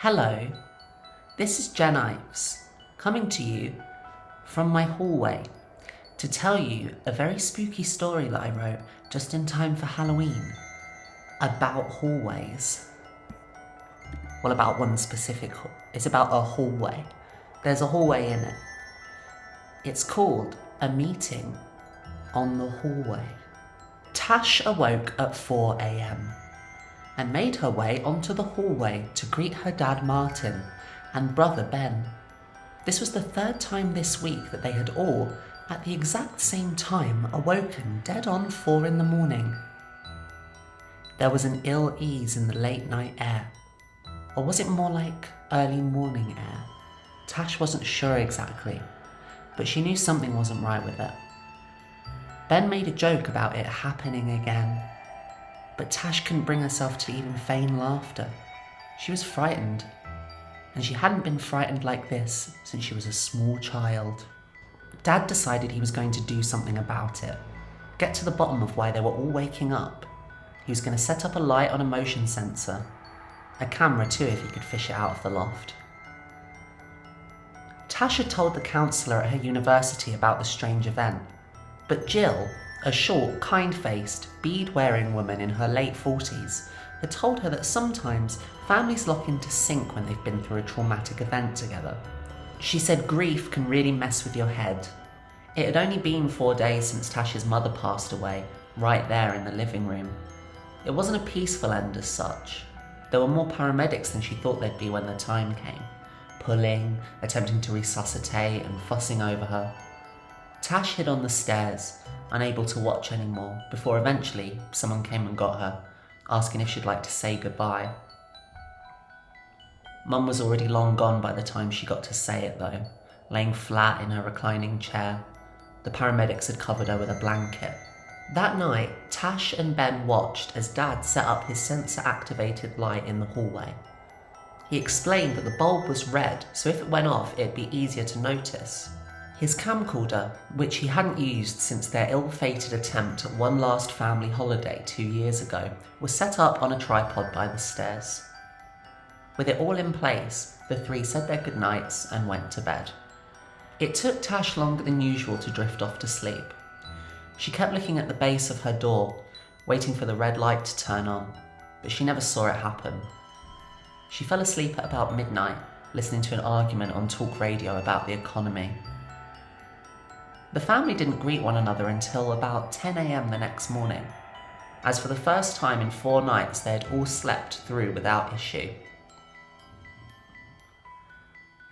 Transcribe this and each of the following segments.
Hello, this is Jen Ives, coming to you from my hallway to tell you a very spooky story that I wrote just in time for Halloween about hallways. Well, about one specific, it's about a hallway. There's a hallway in it. It's called A Meeting on the Hallway. Tash awoke at 4 a.m. and made her way onto the hallway to greet her dad Martin and brother Ben. This was the third time this week that they had all, at the exact same time, awoken dead on 4 in the morning. There was an ill ease in the late night air, or was it more like early morning air? Tash wasn't sure exactly, but she knew something wasn't right with it. Ben made a joke about it happening again, but Tash couldn't bring herself to even feign laughter. She was frightened, and she hadn't been frightened like this since she was a small child. Dad decided he was going to do something about it, get to the bottom of why they were all waking up. He was going to set up a light on a motion sensor, a camera too if he could fish it out of the loft. Tash had told the counsellor at her university about the strange event, but Jill, a short, kind-faced, bead-wearing woman in her late 40s, had told her that sometimes families lock into sync when they've been through a traumatic event together. She said grief can really mess with your head. It had only been 4 days since Tash's mother passed away, right there in the living room. It wasn't a peaceful end as such. There were more paramedics than she thought there'd be when the time came, pulling, attempting to resuscitate and fussing over her. Tash hid on the stairs, unable to watch anymore, before eventually someone came and got her, asking if she'd like to say goodbye. Mum was already long gone by the time she got to say it though, laying flat in her reclining chair. The paramedics had covered her with a blanket. That night, Tash and Ben watched as Dad set up his sensor-activated light in the hallway. He explained that the bulb was red, so if it went off, it'd be easier to notice. His camcorder, which he hadn't used since their ill-fated attempt at one last family holiday 2 years ago, was set up on a tripod by the stairs. With it all in place, the three said their goodnights and went to bed. It took Tash longer than usual to drift off to sleep. She kept looking at the base of her door, waiting for the red light to turn on, but she never saw it happen. She fell asleep at about midnight, listening to an argument on talk radio about the economy. The family didn't greet one another until about 10 a.m. the next morning, as for the first time in 4 nights they had all slept through without issue.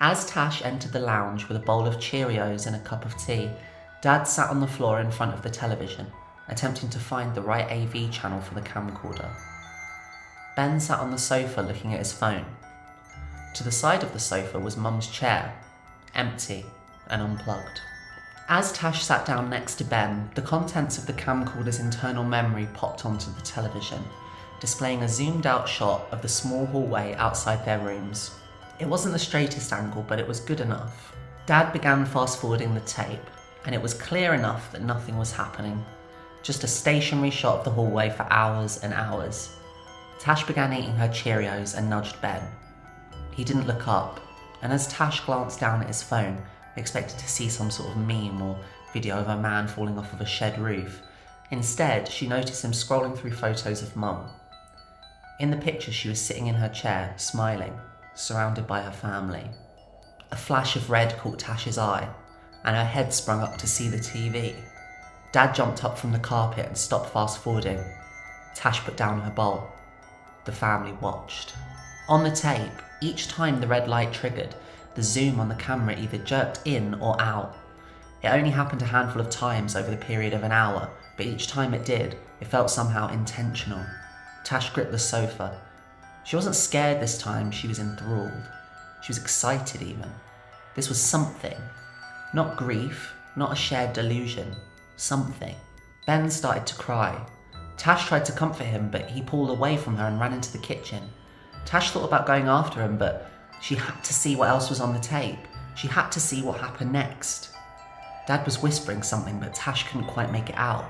As Tash entered the lounge with a bowl of Cheerios and a cup of tea, Dad sat on the floor in front of the television, attempting to find the right AV channel for the camcorder. Ben sat on the sofa looking at his phone. To the side of the sofa was Mum's chair, empty and unplugged. As Tash sat down next to Ben, the contents of the camcorder's internal memory popped onto the television, displaying a zoomed-out shot of the small hallway outside their rooms. It wasn't the straightest angle, but it was good enough. Dad began fast-forwarding the tape, and it was clear enough that nothing was happening. Just a stationary shot of the hallway for hours and hours. Tash began eating her Cheerios and nudged Ben. He didn't look up, and as Tash glanced down at his phone, expected to see some sort of meme or video of a man falling off of a shed roof. Instead, she noticed him scrolling through photos of Mum. In the picture, she was sitting in her chair, smiling, surrounded by her family. A flash of red caught Tash's eye, and her head sprung up to see the TV. Dad jumped up from the carpet and stopped fast-forwarding. Tash put down her bowl. The family watched. On the tape, each time the red light triggered, the zoom on the camera either jerked in or out. It only happened a handful of times over the period of an hour, but each time it did, it felt somehow intentional. Tash gripped the sofa. She wasn't scared this time, she was enthralled. She was excited even. This was something. Not grief, not a shared delusion. Something. Ben started to cry. Tash tried to comfort him, but he pulled away from her and ran into the kitchen. Tash thought about going after him, but she had to see what else was on the tape. She had to see what happened next. Dad was whispering something, but Tash couldn't quite make it out.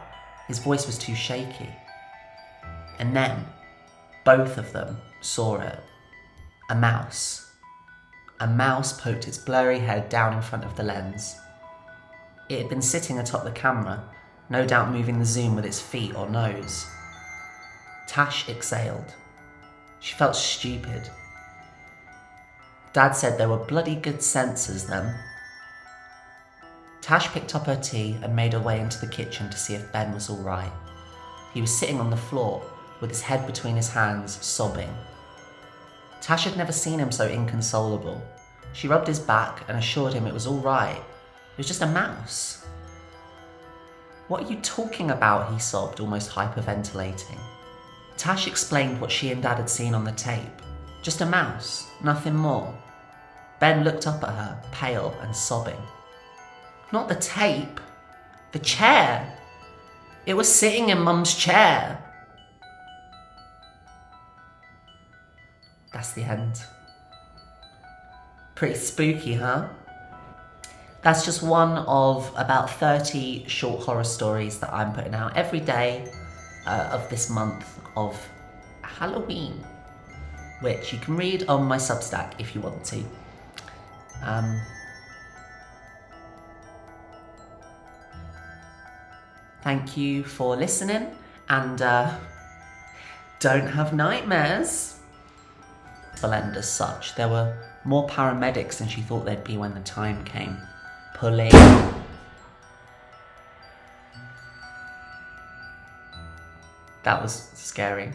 His voice was too shaky. And then, both of them saw it. A mouse. A mouse poked its blurry head down in front of the lens. It had been sitting atop the camera, no doubt moving the zoom with its feet or nose. Tash exhaled. She felt stupid. Dad said there were bloody good sensors then. Tash picked up her tea and made her way into the kitchen to see if Ben was all right. He was sitting on the floor, with his head between his hands, sobbing. Tash had never seen him so inconsolable. She rubbed his back and assured him it was all right. It was just a mouse. What are you talking about? He sobbed, almost hyperventilating. Tash explained what she and Dad had seen on the tape. Just a mouse, nothing more. Ben looked up at her, pale and sobbing. Not the tape, the chair. It was sitting in Mum's chair. That's the end. Pretty spooky, huh? That's just one of about 30 short horror stories that I'm putting out every day of this month of Halloween, which you can read on my Substack if you want to. Thank you for listening, and don't have nightmares. End as such. There were more paramedics than she thought there'd be when the time came. Pulling. That was scary.